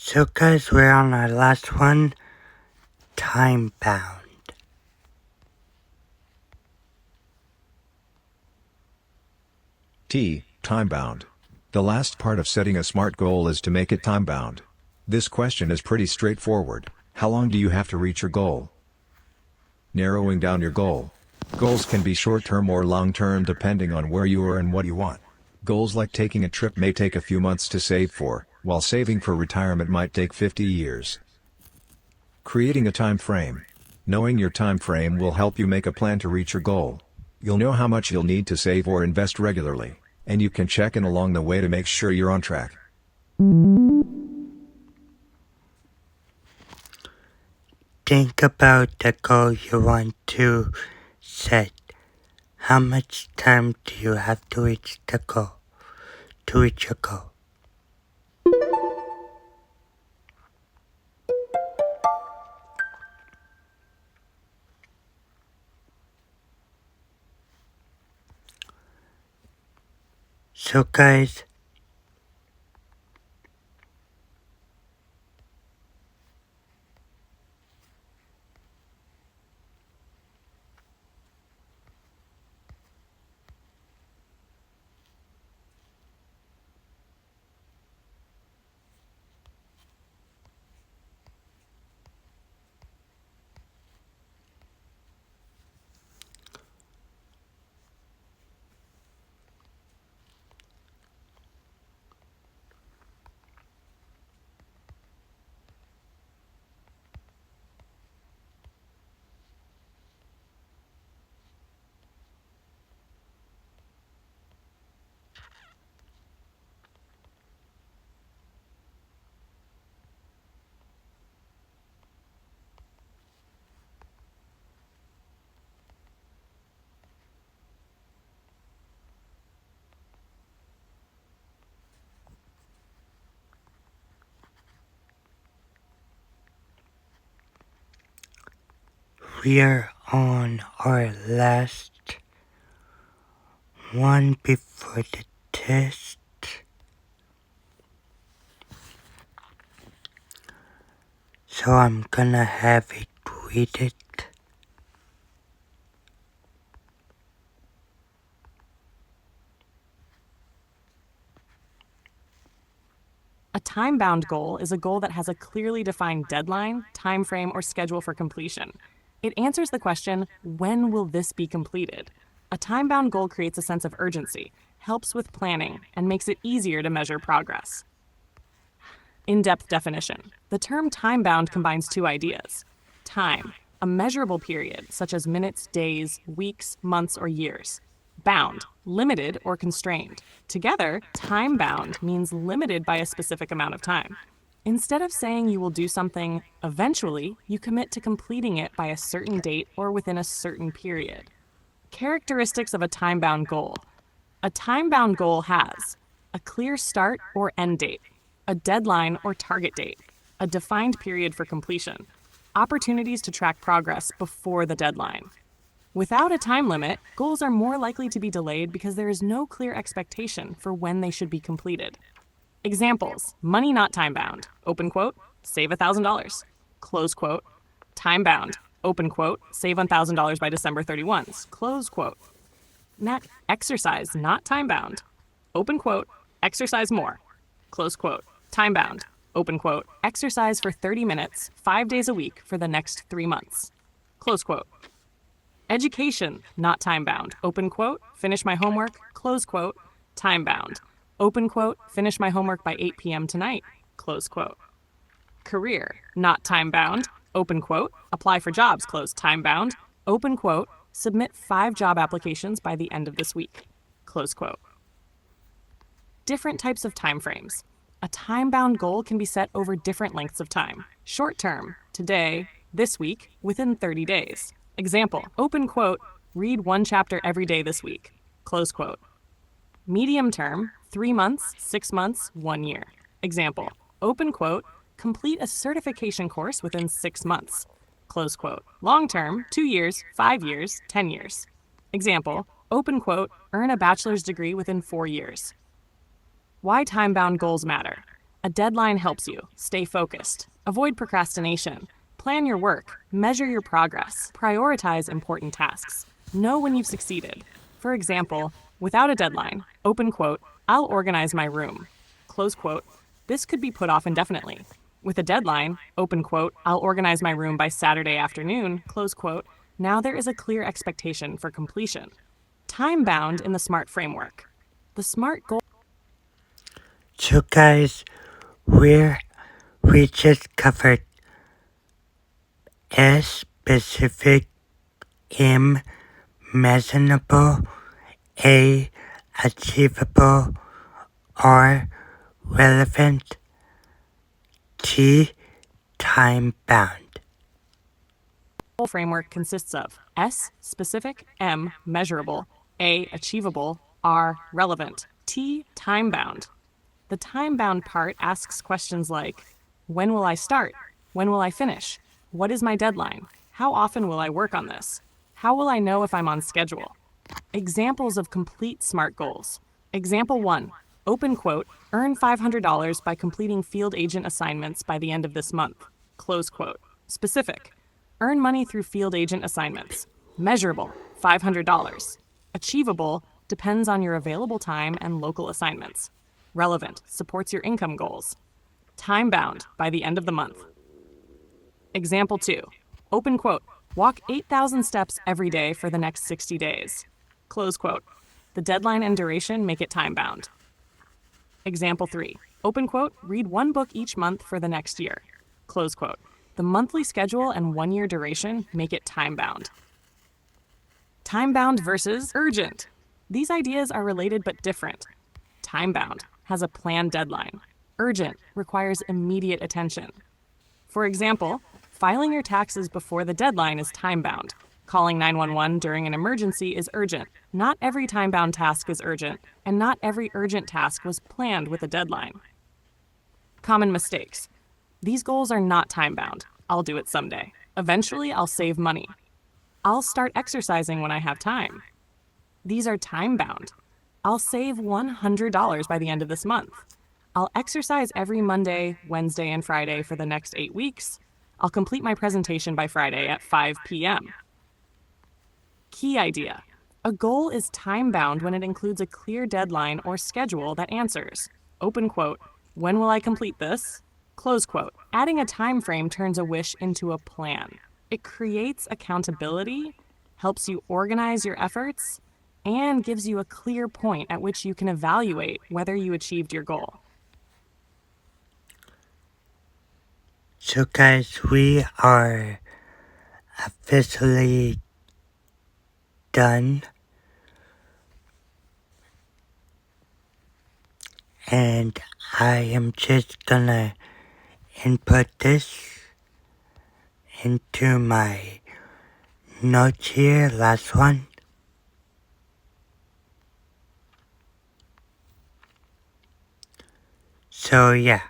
So guys, we're on our last one, time bound. Time-bound. The last part of setting a SMART goal is to make it time-bound. This question is pretty straightforward. How long do you have to reach your goal? Narrowing down your goal. Goals can be short-term or long-term depending on where you are and what you want. Goals like taking a trip may take a few months to save for, while saving for retirement might take 50 years. Creating a time frame. Knowing your time frame will help you make a plan to reach your goal. You'll know how much you'll need to save or invest regularly, and you can check in along the way to make sure you're on track. Think about the goal you want to set. How much time do you have to reach the goal? To reach your goal? So guys, we are on our last one before the test. So I'm gonna have it read it. A time-bound goal is a goal that has a clearly defined deadline, time frame, or schedule for completion. It answers the question, when will this be completed? A time-bound goal creates a sense of urgency, helps with planning, and makes it easier to measure progress. In-depth definition. The term time-bound combines two ideas. Time, a measurable period, such as minutes, days, weeks, months, or years. Bound, limited or constrained. Together, time-bound means limited by a specific amount of time. Instead of saying you will do something eventually, you commit to completing it by a certain date or within a certain period. Characteristics of a time-bound goal. A time-bound goal has a clear start or end date, a deadline or target date, a defined period for completion, opportunities to track progress before the deadline. Without a time limit, goals are more likely to be delayed because there is no clear expectation for when they should be completed. Examples: money not time-bound, open quote, save $1,000, close quote, time-bound, open quote, save $1,000 by December 31, close quote. Exercise not time-bound, open quote, exercise more, close quote, time-bound, open quote, exercise for 30 minutes, 5 days a week for the next 3 months, close quote. Education, not time-bound, open quote, finish my homework, close quote, time-bound, open quote, finish my homework by 8 p.m. tonight, close quote. Career, not time-bound, open quote, apply for jobs, close time-bound, open quote, submit 5 job applications by the end of this week, close quote. Different types of time frames. A time-bound goal can be set over different lengths of time. Short-term, today, this week, within 30 days. Example, open quote, read 1 chapter every day this week, close quote. Medium term, 3 months, 6 months, 1 year. Example, open quote, complete a certification course within 6 months, close quote. Long term, 2 years, 5 years, 10 years. Example, open quote, earn a bachelor's degree within 4 years. Why time-bound goals matter. A deadline helps you stay focused, avoid procrastination, plan your work, measure your progress, prioritize important tasks, know when you've succeeded. For example, without a deadline, open quote, I'll organize my room, close quote, this could be put off indefinitely. With a deadline, open quote, I'll organize my room by Saturday afternoon, close quote, now there is a clear expectation for completion. Time bound in the SMART framework. The SMART goal. So guys, we just covered S specific, M measurable, A achievable, R relevant, T time bound. Framework consists of S specific, M measurable, A achievable, R relevant, T time bound. The time bound part asks questions like, when will I start? When will I finish? What is my deadline? How often will I work on this? How will I know if I'm on schedule? Examples of complete SMART goals. Example 1. Open quote, earn $500 by completing field agent assignments by the end of this month. Close quote. Specific. Earn money through field agent assignments. Measurable, $500. Achievable, depends on your available time and local assignments. Relevant, supports your income goals. Time bound, by the end of the month. Example 2. Open quote, walk 8,000 steps every day for the next 60 days. Close quote. The deadline and duration make it time bound. Example 3. Open quote, read one book each month for the next year. Close quote. The monthly schedule and 1 year duration make it time bound. Time bound versus urgent. These ideas are related but different. Time bound has a planned deadline. Urgent requires immediate attention. For example, filing your taxes before the deadline is time bound. Calling 911 during an emergency is urgent. Not every time bound task is urgent, and not every urgent task was planned with a deadline. Common mistakes. These goals are not time bound. I'll do it someday. Eventually, I'll save money. I'll start exercising when I have time. These are time bound. I'll save $100 by the end of this month. I'll exercise every Monday, Wednesday, and Friday for the next 8 weeks. I'll complete my presentation by Friday at 5 p.m. Key idea. A goal is time bound when it includes a clear deadline or schedule that answers, open quote, when will I complete this? Close quote. Adding a time frame turns a wish into a plan. It creates accountability, helps you organize your efforts, and gives you a clear point at which you can evaluate whether you achieved your goal. So guys, we are officially done. And I am just gonna input this into my notes here, last one. So yeah.